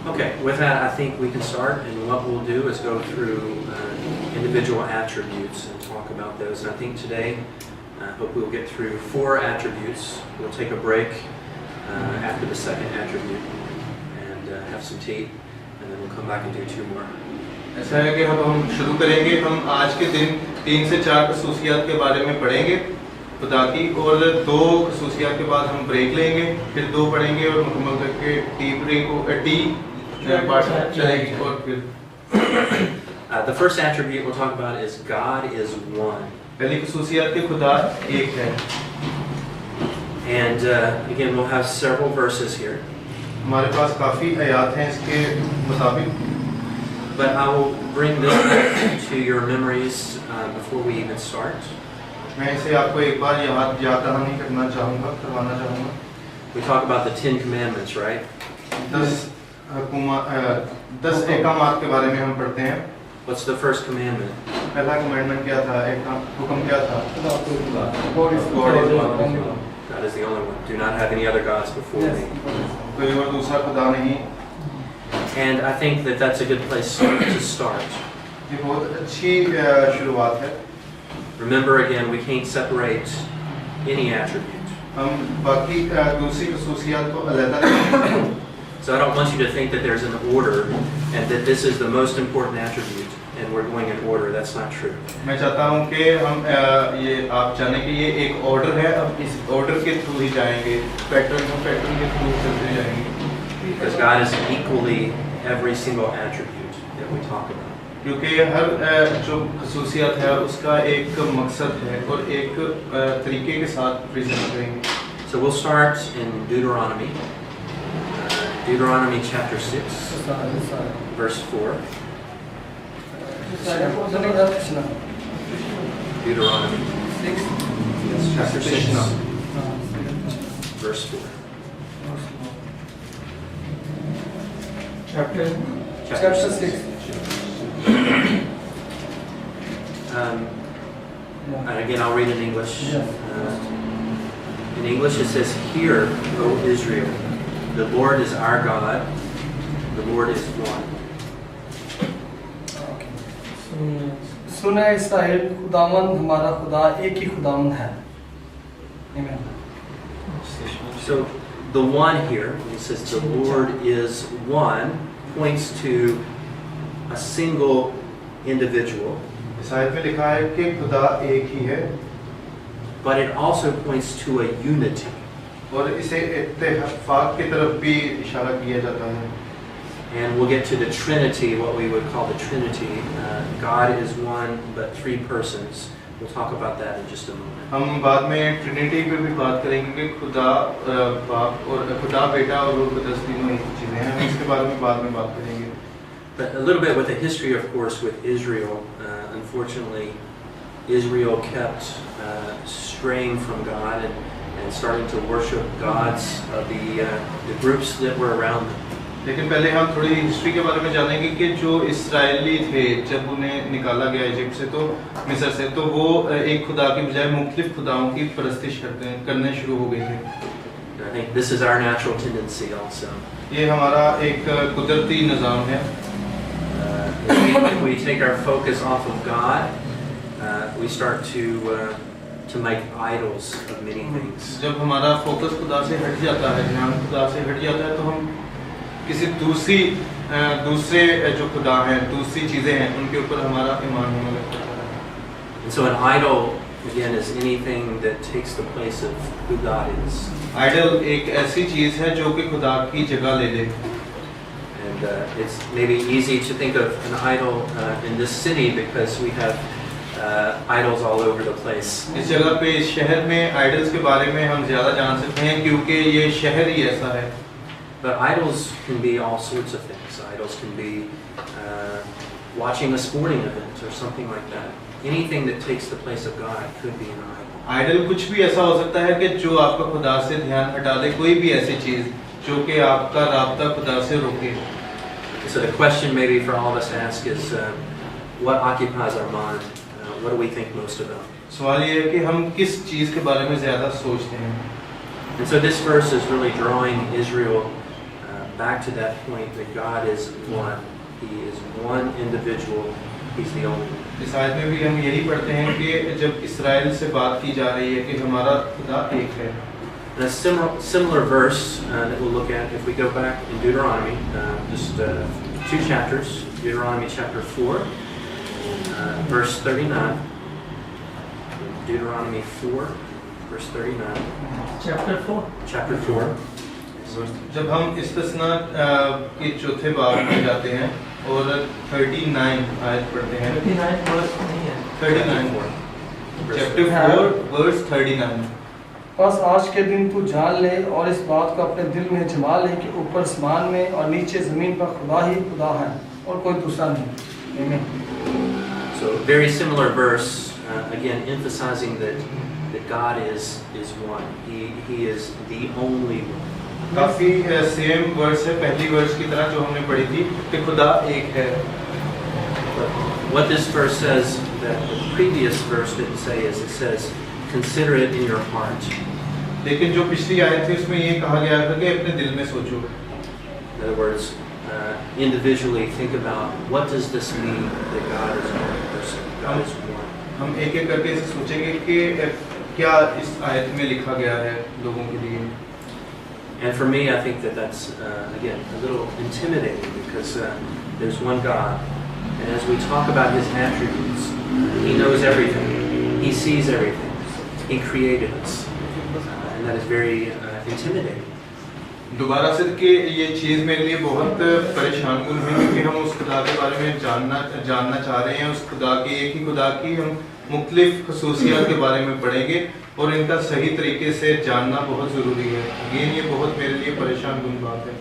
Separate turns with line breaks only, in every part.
Okay, with that, I think we can start, and what we'll do is go through individual attributes and talk about those. And I think today, I hope we'll get through 4 attributes. We'll take a break after the second attribute and have some tea, and then we'll come back and do 2 more.
ऐसा है कि हम शुरू करेंगे, हम आज के दिन 3 से 4 खसूसियात के बारे में पढ़ेंगे खुदा की, और 2 खसूसियात के बाद हम ब्रेक लेंगे, फिर 2 पढ़ेंगे और मुकम्मल करके टी पार्ट चलेगी और फिर
The first attribute we'll talk about is God is one.
पहली खसूसियात के खुदा एक है.
And again, we'll have several verses here.
हमारे पास काफ़ी आयात हैं इसके मुताबिक.
But I will bring this back to your memories before we even start.
मैं इसे आपको एक बार याद दहानी करवाना चाहूँगा.
We talk about the 10 commandments, right?
10 एकामात के बारे में हम पढ़ते हैं.
What's the first commandment?
पहला कमांडमेंट क्या था? हुक्म क्या था?
God is the only one. Do not have any other gods before me.
कोई और दूसरा खुदा नहीं.
And I think that that's a good place to start.
ये बहुत अच्छी शुरुआत है.
Remember again, we can't separate any attribute.
हम बाकी दूसरी खसूसियात को अलग नहीं.
So I don't want you to think that there's an order and that this is the most important attribute and we're going in order. That's not true.
मैं चाहता हूँ कि हम ये आप जाने कि ये एक ऑर्डर है, अब इस ऑर्डर के थ्रू ही जाएंगे, पैटर्न के थ्रू चलते जाएंगे.
Because God is equally every single attribute that we talk about.
क्योंकि हर जो खसूसियत है उसका एक मकसद है और एक तरीके के साथ प्रेजेंट करेंगे.
So we'll start in Deuteronomy. Deuteronomy chapter 6, verse 4. Deuteronomy. Yes, chapter 6, verse 4.
Chapter 6.
And again, I'll read in English. In English it says, "Hear, O Israel, the Lord is our God, the Lord is one."
सुने इस्राएल, खुदावंद हमारा खुदा एक ही खुदावंद है. Amen.
So the one here, when it says the Lord is one, points to a single individual.
इस आयत में लिखा है कि खुदा एक ही है.
But it also points to a unity.
और इसे इत्तेफाक की तरफ भी इशारा किया जाता है.
And we'll get to the Trinity, what we would call the Trinity. God is one, but 3 persons. We'll talk about that in just a moment.
हम बाद में ट्रिनिटी पे भी बात करेंगे कि खुदा बाप और खुदा बेटा और रूह कुदस तीनों एक चीज़ें हैं. हम इसके बारे में बाद में बात करेंगे.
But a little bit with the history, of course, with Israel. Unfortunately, Israel kept straying from God and starting to worship gods of the groups that were around them.
लेकिन पहले हम थोड़ी हिस्ट्री के बारे में जानेंगे कि जो इस्राएली थे जब उन्हें निकाला गया इजिप्ट से, तो मिस्र से, तो वो एक खुदा की बजाय मुख्तलिफ खुदाओं की परस्तिश करने शुरू हो गए थे.
I think this is our natural tendency also.
ये हमारा एक कुदरती निज़ाम है.
If we take our focus off of God, we start to make idols of many things.
जब हमारा फोकस खुदा से हट जाता है, ध्यान खुदा से हट जाता है, तो हम किसी दूसरे जो खुदा हैं, दूसरी चीज़ें हैं, उनके ऊपर हमारा ईमान होने लगता है.
And so an idol, again, is anything that takes the place of who God is.
Idol एक ऐसी चीज़ है जो कि खुदा की जगह ले ले.
And it's maybe easy to think of an idol in this city because we have idols all over the place.
इस जगह पे, इस शहर में आइडल्स के बारे में हम ज़्यादा जान सकते हैं क्योंकि ये शहर ही ऐसा है.
But idols can be all sorts of things. Idols can be watching a sporting event or something like that. Anything that takes the place of God could be an idol.
Idol कुछ भी ऐसा हो सकता है कि जो आपका खुदा से ध्यान हटा दे, कोई भी ऐसी चीज़ जो कि आपका राब्ता खुदा से रोके.
So the question maybe for all of us to ask is, what occupies our mind? What do we think most about?
सवाल ये है कि हम किस चीज़ के बारे में ज़्यादा सोचते हैं.
And so this verse is really drawing Israel back to that point that God is one. He is one individual. He's the only one.
इस आयत में भी हम यही पढ़ते हैं कि जब इस्राएल से बात की जा रही है कि हमारा खुदा एक है।
And a similar verse that we'll look at if we go back in Deuteronomy, just 2 chapters, Deuteronomy chapter 4, verse 39. Deuteronomy 4, verse 39.
Chapter 4
Chapter 4.
जब हम इस्तिस्ना के चौथे बाब में जाते हैं और 39 आयत पढ़ते हैं।
39 वर्स नहीं है
39 चैप्टर 4 वर्स 39।
बस आज के दिन तू जान ले और इस बात को अपने दिल में जमा ले कि ऊपर आसमान में और नीचे ज़मीन पर खुदा ही खुदा है और कोई दूसरा नहीं। आमीन।
So very similar verse, again emphasizing that God is one. He is the only one.
काफी सेम वर्स है पहली वर्स की तरह जो हमने पढ़ी थी कि खुदा एक है।
But what this verse says that the previous verse didn't say is it says, consider it in your heart.
लेकिन जो पिछली आयत थी उसमें ये कहा गया था कि अपने दिल में सोचो।
In other words, individually think about what does this mean that God is one person, God is one.
हम एक एक करके इसे सोचेंगे कि क्या इस आयत में लिखा गया है लोगों के लिए।
And for me, I think that that's, again, a little intimidating because there's one God. And as we talk about His attributes, He knows everything. He sees everything. He created us. And that is very intimidating.
दोबारा से कि ये चीज़ मेरे लिए बहुत परेशान कुन है क्योंकि हम उस खुदा के बारे में जानना चाह रहे हैं। उस खुदा की एक ही खुदा की हम मुख्तलिफ खसूसियात के बारे में पढ़ेंगे और इनका सही तरीके से जानना बहुत ज़रूरी है। ये बहुत मेरे लिए परेशान कुन बात है।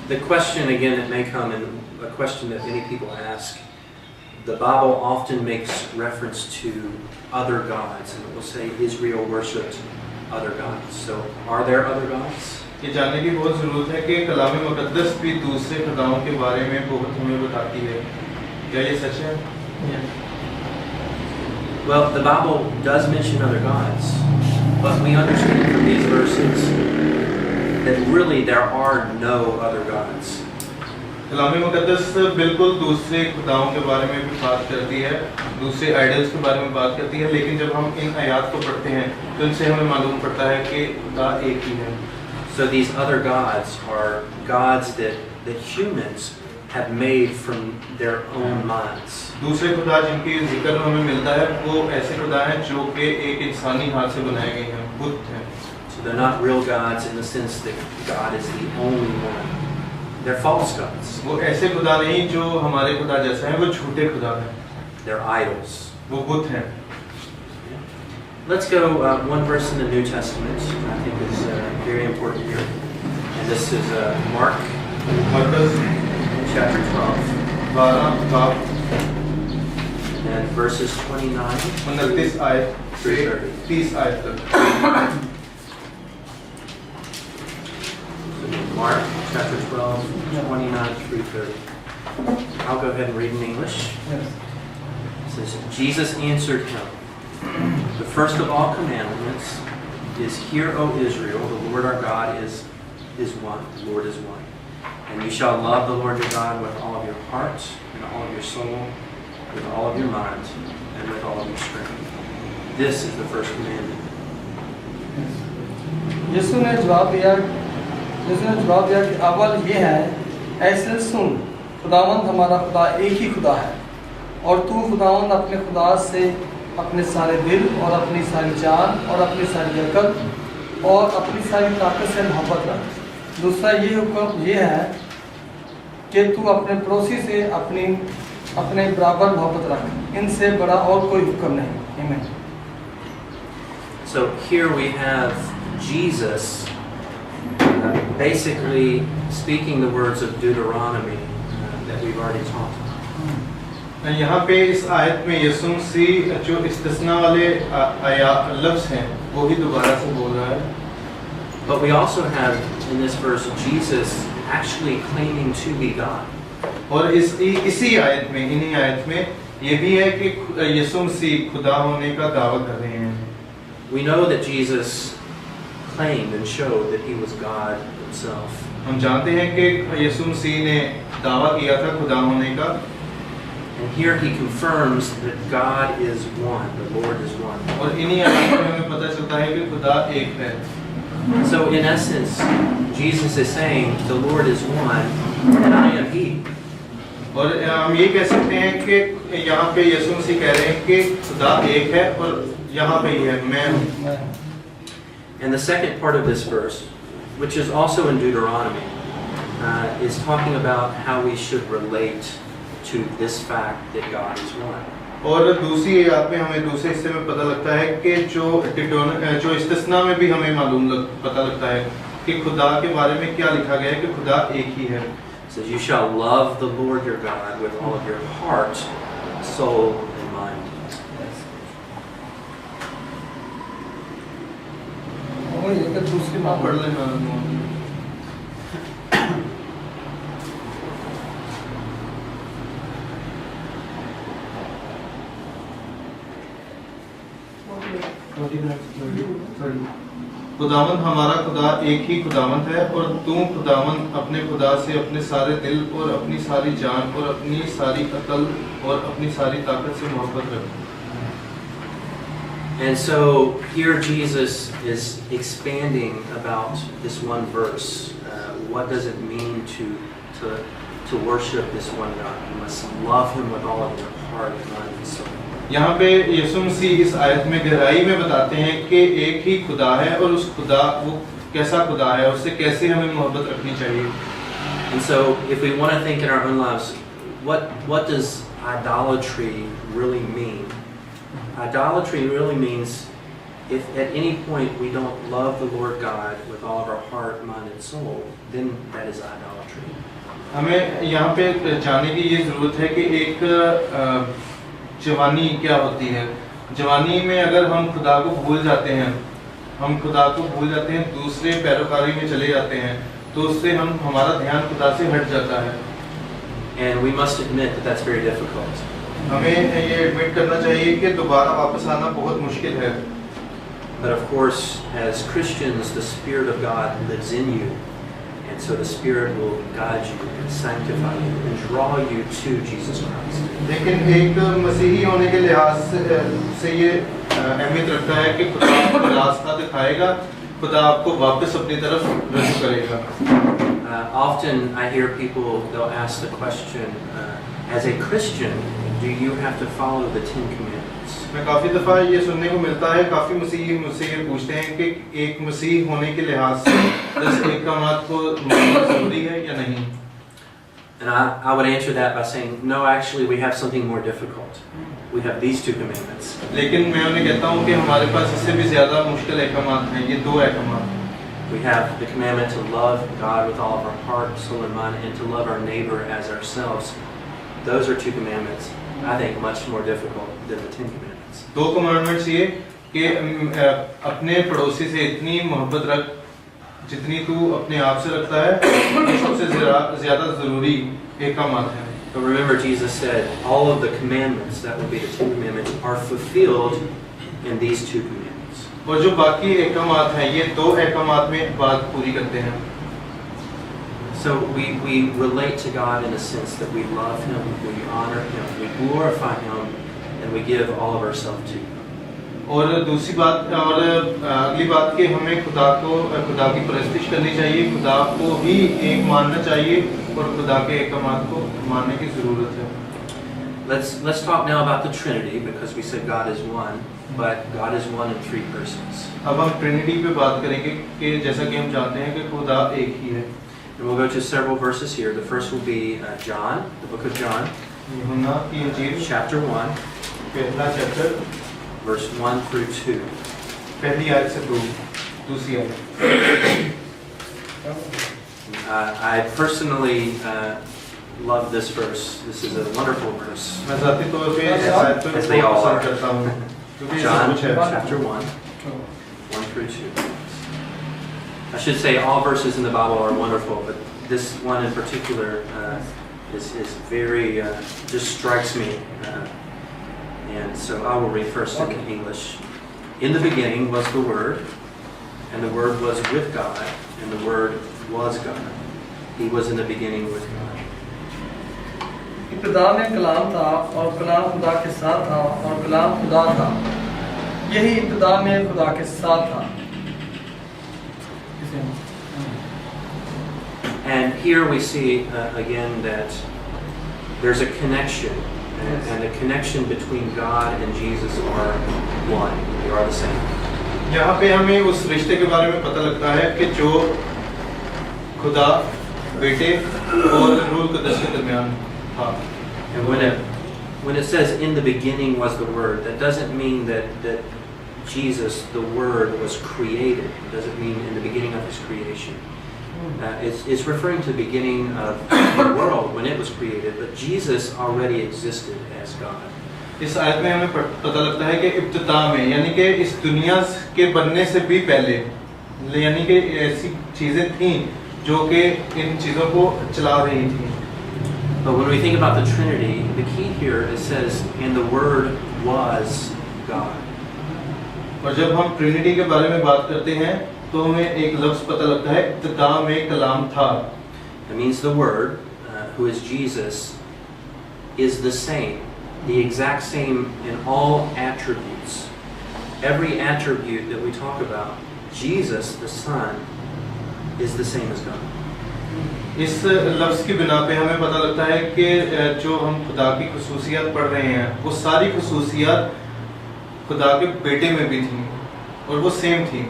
The question again that may come, and a question that many people ask, the Bible often makes reference to other gods, and it will say Israel worshipped other gods. So, are there other gods?
ये जानने की बहुत ज़रूरत है कि कलाम मुक़द्दस भी दूसरे खुदाओं के बारे में बहुत हमें बताती है। क्या ये सच है?
Well, the Bible does mention other gods, but we understand from these verses that really there are no other gods.
कलाम मुक़द्दस बिल्कुल दूसरे खुदाओं के बारे में भी बात करती है, दूसरे आइडल्स के बारे में बात करती है, लेकिन जब हम इन आयात को पढ़ते हैं तो इनसे हमें मालूम पड़ता है कि खुदा एक ही है।
So these other gods are gods that humans have made from their own minds.
दूसरे खुदा जिनकी जिक्र में हमें मिलता है वो ऐसे खुदा हैं जो कि एक इंसानी हाथ से बनाए गए हैं, बुत हैं।
So they're not real gods in the sense that God is the only one. They're false gods.
वो ऐसे खुदा नहीं जो हमारे खुदा जैसे हैं, वो झूठे खुदा हैं।
They're idols.
वो बुत हैं।
Let's go one verse in the New Testament I think is very important here. And this is Mark
Markaz
chapter 12
12 बाब
and verses 29
29 आयत से 30 आयत तक।
Mark chapter 12, 29 through 30. I'll go ahead and read in English.
Yes.
It says, Jesus answered him, the first of all commandments is, Hear, O Israel, the Lord our God is one, the Lord is one. And you shall love the Lord your God with all of your heart, and all of your soul, with all of your mind, and with all of your strength. This is the first commandment.
यीशु ने जवाब दिया कि अव्वल ये है, ऐसे सुन, खुदावंद हमारा खुदा एक ही खुदा है और तू खुदावंद अपने खुदा से अपने सारे दिल और अपनी सारी जान और अपनी सारी अकल और अपनी सारी ताकत से मोहब्बत रख। दूसरा ये हुक्म ये है कि तू अपने पड़ोसी से अपने बराबर मोहब्बत रख। इनसे बड़ा और कोई हुक्म नहीं। आमीन।
So here we have Jesus basically speaking the words of Deuteronomy that we've already talked about.
यहाँ पे इस आयत में यीशु मसीह जो इस्तिस्ना वाले लफ्ज़ हैं वो ही दोबारा से बोल रहा है।
But we also have in this verse Jesus actually claiming to be God.
और इसी आयत में इन्हीं आयत में ये भी है कि यीशु मसीह खुदा होने का दावा कर रहे हैं।
We know that Jesus claimed and showed that he was God himself.
हम जानते हैं कि यीशु मसीह ने दावा किया था खुदा होने का,
And here he confirms that God is one, the Lord is one.
और इन्हीं आयतों में हमें पता चलता है कि खुदा एक है।
So in essence, Jesus is saying the Lord is one and I am He.
और हम ये कह सकते हैं कि यहाँ पे यीशु मसीह कह रहे हैं कि खुदा एक है और यहाँ पे ही है, मैं हूँ।
And the second part of this verse, which is also in Deuteronomy, is talking about how we should relate to this fact that God is one.
और दूसरी आयत में हमें दूसरे हिस्से में पता लगता है कि जो इस्तिस्ना में भी हमें पता लगता है कि खुदा के बारे में क्या लिखा गया है कि खुदा एक ही है।
It says, "You shall love the Lord your God with all of your heart, soul, and mind."
वही है कि दूसरी बात
पढ़ लेना। खुदावंद हमारा खुदा एक ही खुदावंद है और तू खुदावंद अपने खुदा से अपने सारे दिल और अपनी सारी जान और अपनी सारी अकल और अपनी सारी ताकत से मोहब्बत रख।
And so here Jesus is expanding about this one verse. What does it mean to worship this one God? You must love Him with all of your heart, mind, and soul.
यहाँ पे यीशु मसीह इस आयत में गहराई में बताते हैं कि एक ही खुदा है और उस खुदा वो कैसा खुदा है, उससे कैसे हमें मोहब्बत रखनी चाहिए।
And so if we want to think in our own lives, what does idolatry really mean? Idolatry really means if at any point we don't love the Lord God with all of our heart, mind, and soul, then that is idolatry.
हमें यहाँ पे जानने की ये ज़रूरत है कि एक जवानी क्या होती है। जवानी में अगर हम खुदा को भूल जाते हैं, दूसरे पैरोकारी में चले जाते हैं, तो उससे हमारा ध्यान खुदा से हट जाता है।
And we must admit that that's very difficult.
हमें ये एडमिट करना चाहिए कि दोबारा वापस आना बहुत मुश्किल है।
But of course, as Christians, the Spirit of God lives in you. And so the Spirit will guide you and sanctify you and draw you to Jesus Christ.
लेकिन एक मसीही होने के लिहाज से ये अहमियत रखता है कि खुदा आपको रास्ता दिखाएगा, खुदा आपको वापस अपनी तरफ रजू करेगा।
Often I hear people, they'll ask the question, as a Christian, do you have to follow the 10 Commandments?
मैं काफ़ी दफ़ा ये सुनने को मिलता है, काफ़ी मसीही मुझसे ये पूछते हैं कि एक मसीह होने के लिहाज से 10 अहकामात को मानना ज़रूरी है या नहीं।
And I would answer that by saying, no, actually we have something more difficult. We have these 2 commandments.
लेकिन मैं उन्हें कहता हूँ कि हमारे पास इससे भी ज़्यादा मुश्किल अहकामात हैं, ये 2 अहकामात।
We have the commandment to love God with all of our heart, soul, and mind, and to love our neighbor as ourselves. Those are 2 commandments, I think, much more difficult than the 10 commandments.
2 commandments ये कि अपने पड़ोसी से इतनी मोहब्बत रख जितनी तू अपने आप से रखता है, ये सबसे ज़्यादा ज़रूरी अहकामात हैं।
But remember, Jesus said, all of the commandments, that would be the 10 commandments, are fulfilled in these 2 commandments.
और जो बाकी अहकामात हैं, ये 2 अहकामात में बात पूरी करते हैं।
So we relate to God in a sense that we love Him, we honor Him, we glorify Him, and we give all of ourselves to Him.
और दूसरी बात और अगली बात कि हमें खुदा की परस्तिश करनी चाहिए, खुदा को ही एक मानना चाहिए और खुदा के अहकामात को मानने की ज़रूरत है।
Let's talk now about the Trinity, because we said God is one, but God is one in 3 persons.
अब हम ट्रिनिटी पे बात करेंगे कि जैसा कि हम जानते हैं कि खुदा एक ही है।
And we'll go to several verses here. The first will be John, the book of John,
यूहन्ना की इंजील
chapter 1,
पहला चैप्टर
verse 1 through 2.
पहली आयत से दूसरी आयत।
I personally love this verse. This is a wonderful verse.
मैं ज़ाती तौर पे इस आयत को
As they all
पसंद
are.
करता हूँ, क्योंकि ये
John
सब कुछ है।
chapter 1, 1 through 2. I should say all verses in the Bible are wonderful, but this one in particular is very, just strikes me. And so I will read first in English. In the beginning was the Word, and the Word was with God, and the Word was God. He was in the beginning with God.
इब्तिदा में कलाम था और कलाम खुदा के साथ था और कलाम खुदा था। यही इब्तिदा में खुदा के साथ था।
And here we see again that there's a connection, and the connection between God and Jesus are one. They are the same.
यहाँ पे हमें उस रिश्ते के बारे में पता लगता है कि जो खुदा बेटे और रूह कुद्दस के दरमियान था।
And when it says in the beginning was the Word, that doesn't mean that Jesus, the Word, was created. It doesn't mean in the beginning of His creation. It's referring to the beginning of the world when it was created, but Jesus already existed as God.
इस आयत में हमें पता लगता है कि इब्तिदा में यानी कि इस दुनिया के बनने से भी पहले यानी कि ऐसी चीजें थीं जो कि इन चीजों को चला रही थीं।
But when we think about the Trinity, the key here it says, "And the Word was God."
और जब हम ट्रिनिटी के बारे में बात करते हैं तो हमें एक लफ्ज पता लगता है इब्तिदा में कलाम था।
That means the Word, who is Jesus, is the same, the exact same in all attributes. Every attribute that we talk about, Jesus, the Son, is the same as God.
इस लफ्ज की बिना पे हमें पता लगता है कि जो हम खुदा की खुसूसियात पढ़ रहे हैं वो सारी खुसूसियात खुदा के बेटे में भी थी और वो सेम थी।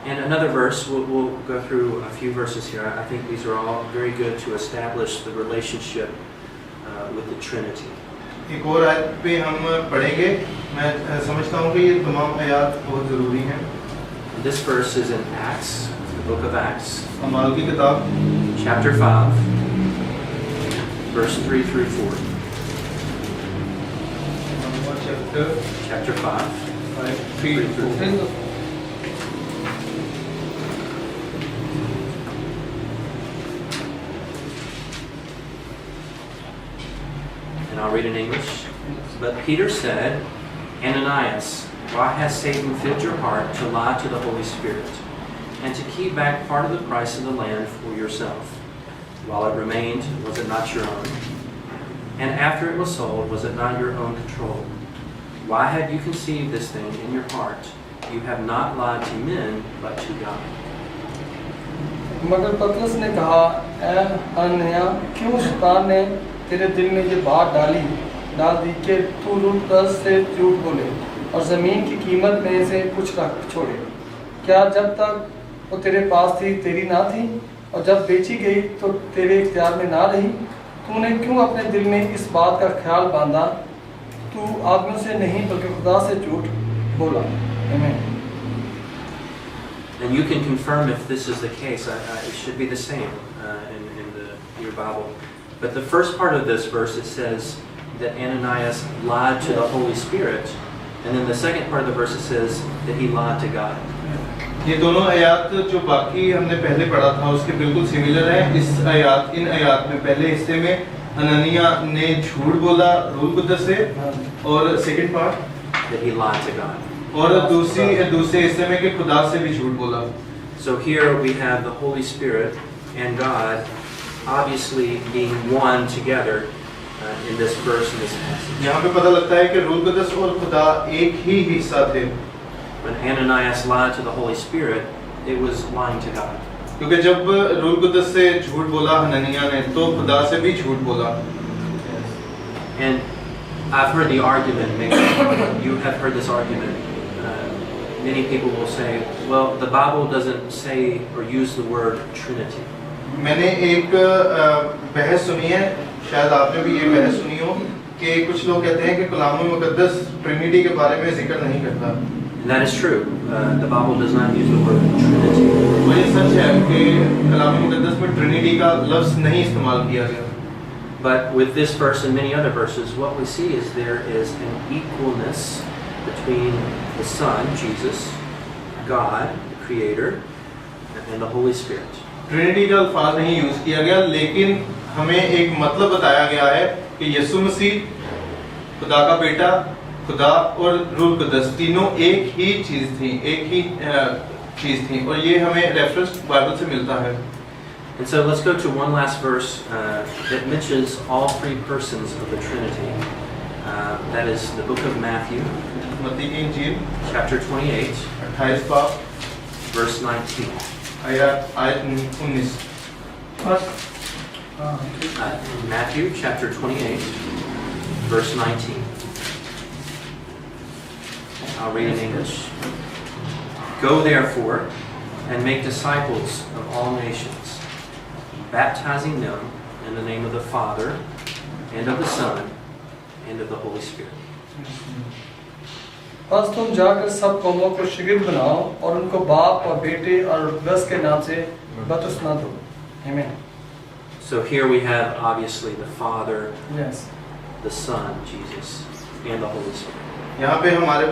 And another verse, we'll go through a few verses here. I think these are all very good to establish the relationship with the Trinity.
एक और आयत पे हम पढ़ेंगे। मैं समझता हूँ कि ये तमाम आयत बहुत ज़रूरी हैं।
This verse is in Acts, the book of Acts.
अमाल की किताब
Chapter 5, verse 3 through 4. Chapter 5, 3 through 4. And I'll read in English. But Peter said, "Ananias, why has Satan filled your heart to lie to the Holy Spirit, and to keep back part of the price of the land for yourself? While it remained, was it not your own? And after it was sold, was it not your own control? Why have you conceived this thing in your heart? You have not lied to men, but to God."
मगर पतरस ने कहा, ऐ अनन्या, क्यों शैतान ने तेरे दिल में ये बात डाल दी कि तू लूटतस से झूठ बोले और ज़मीन की कीमत में से कुछ रख छोड़े। क्या जब तक वो तेरे पास थी तेरी ना थी, और जब बेची गई तो तेरे इख्तियार में ना रही? तूने क्यों अपने दिल में इस बात का ख्याल बांधा? तू आदमियों से नहीं बल्कि खुदा से झूठ बोला। आमीन।
And you can confirm if this is the case. It should be the same in your Bible. But the first part of this verse, it says that Ananias lied to the Holy Spirit. And then the second part of the verse, it says that he lied to God.
ये दोनों आयत जो बाकी हमने पहले पढ़ा था उसके बिल्कुल सिमिलर है। इन आयत में पहले हिस्से में अननिया ने झूठ बोला रूह कुद्दस से, और second part
that he lied to God.
और दूसरे हिस्से में कि खुदा से भी झूठ बोला।
So here we have the Holy Spirit and God obviously being one together in this verse, in this passage.
यहाँ पे पता लगता है कि रूह कुद्दस और खुदा एक ही हिस्सा थे।
When Ananias lied to the Holy Spirit, it was lying to God.
क्योंकि जब रूह कुद्दस से झूठ बोला हननिया ने तो खुदा से भी झूठ बोला।
And I've heard the argument, maybe you have heard this argument. Many people will say, well, the Bible doesn't say or use the word Trinity.
मैंने एक बहस सुनी है, शायद आपने भी ये बहस सुनी हो, कि कुछ लोग कहते हैं कि कलाम मुक़द्दस ट्रिनिटी के बारे में जिक्र नहीं करता।
And that is true. The Bible does not use the word Trinity.
और ये सच है कि कलाम मुक़द्दस में ट्रिनिटी का लफ्ज़ नहीं इस्तेमाल किया गया।
But with this verse and many other verses, what we see is there is an equalness between the Son, Jesus, God, the Creator, and the Holy Spirit.
Trinity का अल्फाज नहीं यूज किया गया, लेकिन हमें एक मतलब बताया गया है कि यीशु मसीह, खुदा का बेटा, खुदा और रूह कुद्दस तीनों एक ही चीज थी, और ये हमें रेफरेंस बाइबल से मिलता है।
And so let's go to one last verse that mentions all three persons of the Trinity. That is the book of Matthew,
मत्ती की इंजील
chapter 28,
28 बाब
verse 19.
आयत 19।
Matthew chapter 28, verse 19. I'll read in English. Go therefore and make disciples of all nations, baptizing them in the name of the Father and of the Son and of the Holy Spirit.
बस तुम जाकर सब कौमों को शिगिर्द बनाओ और उनको बाप और बेटे और रस के नाम से बपतिस्मा दो। Amen.
So here we have obviously the Father,
Yes.
the Son, Jesus, and the Holy Spirit.
यहाँ पे हमारे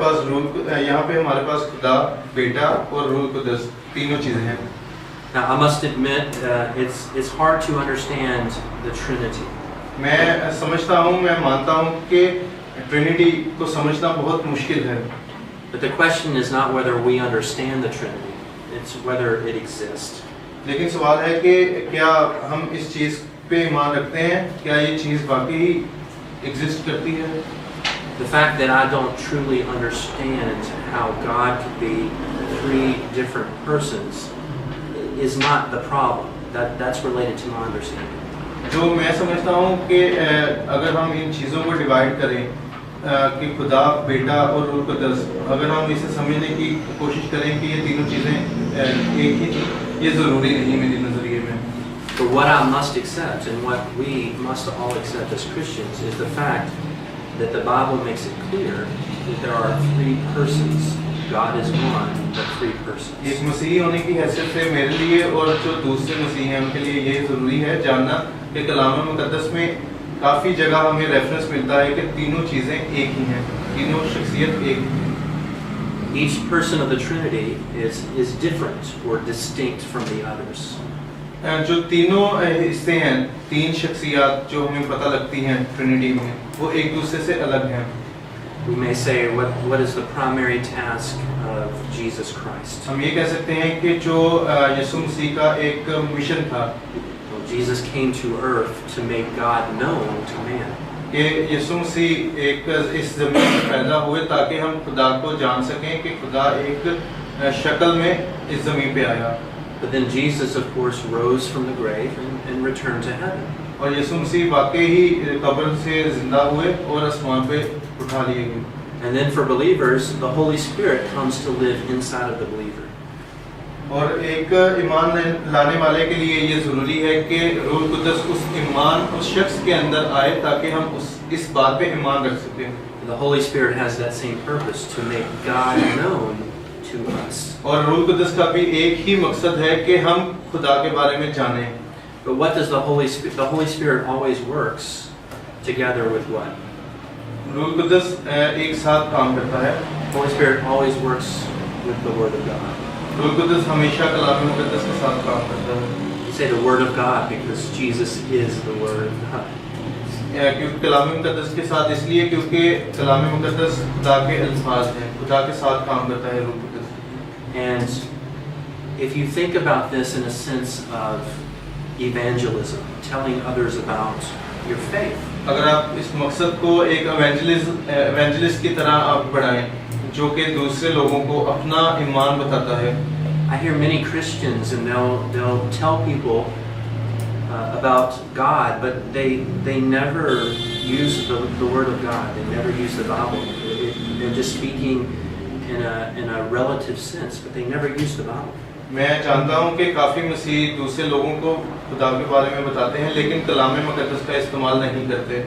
पास खुदा बेटा और रूह कुदस तीनों चीजें हैं।
Now I must admit it's hard to understand the Trinity.
मैं समझता हूँ, मैं मानता हूँ कि ट्रिनिटी को समझना बहुत मुश्किल है।
But the question is not whether we understand the Trinity, it's whether it exists.
लेकिन सवाल है कि क्या हम इस चीज पे ईमान रखते हैं, क्या ये चीज वाकई एग्जिस्ट करती है?
The fact that I don't truly understand how God could be three different persons is not the problem. That's related to my understanding.
जो मैं समझता हूँ कि अगर हम इन चीज़ों को डिवाइड करें कि खुदा बेटा और रूह कुदस, अगर हम इसे समझने की कोशिश करें कि ये तीनों चीज़ें एक ही थी, ये ज़रूरी नहीं मेरे नज़रिए में।
But what I must accept and what we must all accept as Christians is the fact that the Bible makes it clear that there are three persons. God is one, but three persons.
एक मसीही होने की हैसियत से मेरे लिए और जो दूसरे मसीही हैं उनके लिए ये ज़रूरी है जानना कि कलाम मुक़द्दस में काफ़ी जगह हमें रेफरेंस मिलता है कि तीनों चीज़ें एक ही हैं, तीनों शख्सियत एक ही हैं।
Each person of the Trinity is different or distinct from the others.
जो तीनों हिस्से हैं, तीन शख्सियत जो हमें पता लगती हैं ट्रिनिटी में, वो एक दूसरे से अलग हैं।
We may say, what is the primary task of Jesus Christ?
हम ये कह सकते हैं कि जो यीशु मसीह का एक मिशन था,
Well, Jesus came to earth to make God known to man.
कि यीशु मसीह एक इस ज़मीन में पैदा हुए ताकि हम खुदा को जान सकें कि खुदा एक शक्ल में इस ज़मीन पे आया।
But then Jesus, of course, rose from the grave and returned to heaven.
और यीशु मसीह वाकई ही कब्र से जिंदा हुए और आसमान पे उठा लिए गए।
And then for believers, the Holy Spirit comes to live inside of the believer.
और एक ईमान लाने वाले के लिए ये ज़रूरी है कि रूह कुदस उस ईमान उस शख्स के अंदर आए ताकि हम इस बात पे ईमान रख सकें।
The Holy Spirit has that same purpose, to make God known to us.
और रूह कुदस का भी एक ही मकसद है कि हम खुदा के बारे में जानें।
But what does the Holy Spirit? The Holy Spirit always works together with what?
रूह कुदस एक साथ काम करता है।
The Holy Spirit always works with the Word of God.
रूह कुदस हमेशा कलाम मुक़द्दस के साथ काम करता है।
You say the Word of God because Jesus is the Word of God.
क्योंकि कलाम मुक़द्दस के साथ इसलिए क्योंकि कलाम मुक़द्दस खुदा के अल्फाज हैं, खुदा के साथ काम करता है रूह कुदस।
And if you think about this in a sense of evangelism, telling others about your faith.
अगर आप इस मकसद को एक एवेंजलिस्ट की तरह आप बढ़ाएं जो कि दूसरे लोगों को अपना ईमान बताता है।
I hear many Christians and they'll tell people about God, but they never use the Word of God. They never use the Bible. They're just speaking in a relative sense, but they never use the Bible.
मैं जानता हूँ कि काफ़ी मसीह दूसरे लोगों को खुदा के बारे में बताते हैं लेकिन कलाम मुक़द्दस का इस्तेमाल नहीं करते।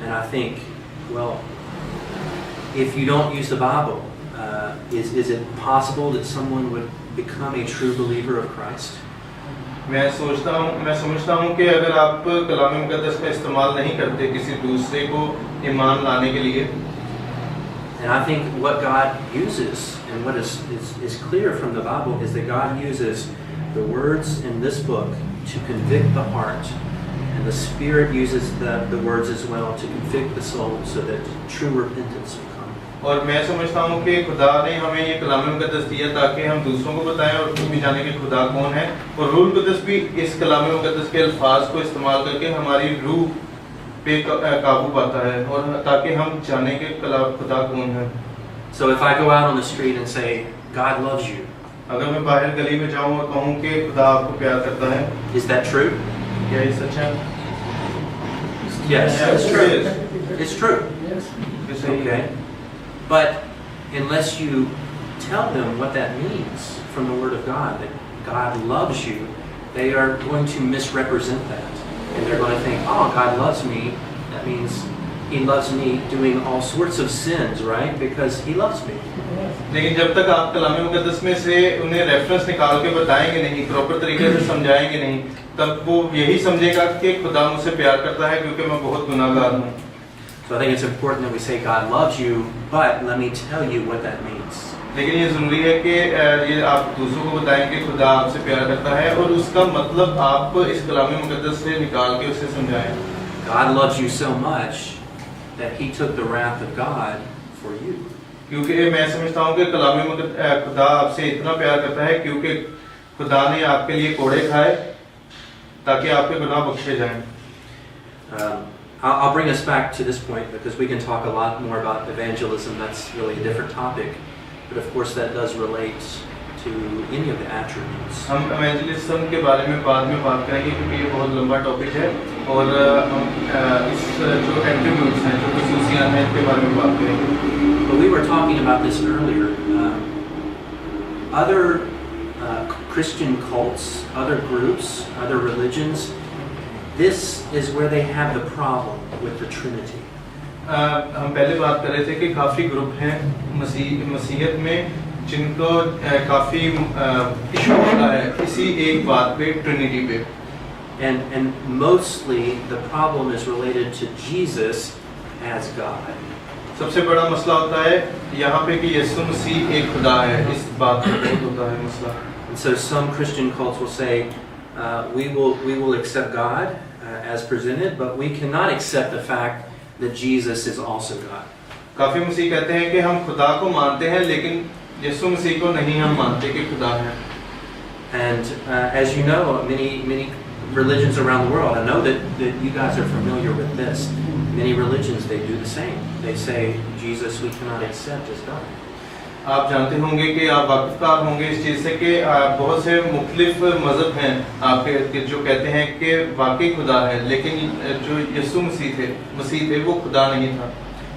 And I think, well, if you don't use the Bible, is it possible that someone would become a true believer of Christ?
मैं समझता हूँ कि अगर आप कलाम मुक़द्दस का इस्तेमाल नहीं करते किसी दूसरे को ईमान लाने के लिए,
and I think what God uses and what is clear from the Bible is that God uses the words in this book to convict the heart, and the Spirit uses the words as well to convict the soul so that true repentance will come.
और मैं समझता हूँ कि खुदा ने हमें ये कलाम मुकद्दस दिया ताकि हम दूसरों को बताएं और खुद भी जाने कि खुदा कौन है, और रूह कुद्दस भी इस कलाम मुकद्दस के अल्फाज को इस्तेमाल करके हमारी रूह पे काबू पाता है और ताकि हम जाने कि खुदा कौन है।
So if I go out on the street and say, God loves you,
अगर मैं बाहर गली में जाऊँ और कहूँ कि खुदा आपको प्यार करता है,
is that true?
क्या ये सच है?
Yes,
Yeah,
it's
it
true.
is.
It's true.
Yes.
ये सही है।
Okay. But unless you tell them what that means from the Word of God, that God loves you, they are going to misrepresent that. And they're going to think, oh, God loves me. That means He loves me doing all sorts of sins, right? Because He loves me.
लेकिन जब तक आप कलाम मुकद्दस में से उन्हें reference निकाल के बताएंगे नहीं, प्रॉपर तरीके से समझाएंगे नहीं, तब वो यही समझेगा कि खुदा मुझसे प्यार करता है क्योंकि मैं बहुत गुनाहगार हूँ।
So I think it's important that we say God loves you, but let me tell you what that means.
लेकिन ये ज़रूरी है कि ये आप दूसरों को बताएं कि खुदा आपसे प्यार करता है और उसका मतलब आप इस कलाम मुकद्दस से निकाल के उसे समझाएं।
God loves you so much that He took the wrath of God for you.
क्योंकि मैं समझता हूँ कि कलाम मुकद्दस खुदा आपसे इतना प्यार करता है क्योंकि खुदा ने आपके लिए कोड़े खाए ताकि आपके गुनाह बख्शे जाएं।
I'll bring us back to this point because we can talk a lot more about evangelism. That's really a different topic. But of course that does relate to any of the attributes.
हम evangelism के बारे में बाद में बात करेंगे क्योंकि ये बहुत लंबा टॉपिक है और हम इस जो एट्रीब्यूट्स हैं, जो खसूसियात हैं, इनके बारे में बात करेंगे।
But we were talking about this earlier. Other Christian cults, other groups, other religions, this is where they have the problem with the Trinity.
हम पहले बात कर रहे थे कि काफ़ी ग्रुप हैं मसीहत में जिनको काफ़ी इशू होता है इसी एक बात पे, ट्रिनिटी पे।
And mostly the problem is related to Jesus as God.
सबसे बड़ा मसला होता है यहाँ पे कि यीशु मसीह एक खुदा है, इस बात पे बहुत होता है मसला।
And so some Christian cults will say, we will accept God as presented, but we cannot accept the fact that Jesus is also God.
काफ़ी मसीह कहते हैं कि हम खुदा को मानते हैं लेकिन यीशु मसीह को नहीं हम मानते कि खुदा है।
And as you know, many religions around the world, I know that you guys are familiar with this. Many religions, they do the same. They say, Jesus we cannot accept as God.
आप जानते होंगे कि आप वाकिफ़ होंगे इस चीज़ से कि बहुत से मुख्तलिफ मज़हब हैं आपके जो कहते हैं कि वाकई खुदा है, लेकिन जो यीशु मसीह थे वो खुदा नहीं था।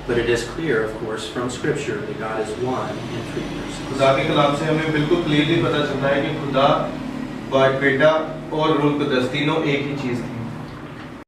But it is clear, of course, from Scripture that God is one in three persons.
खुदा के कलाम से हमें बिल्कुल क्लियरली पता चलता है कि खुदा, बेटा और रूह कुद्दस तीनों एक ही चीज़ थी।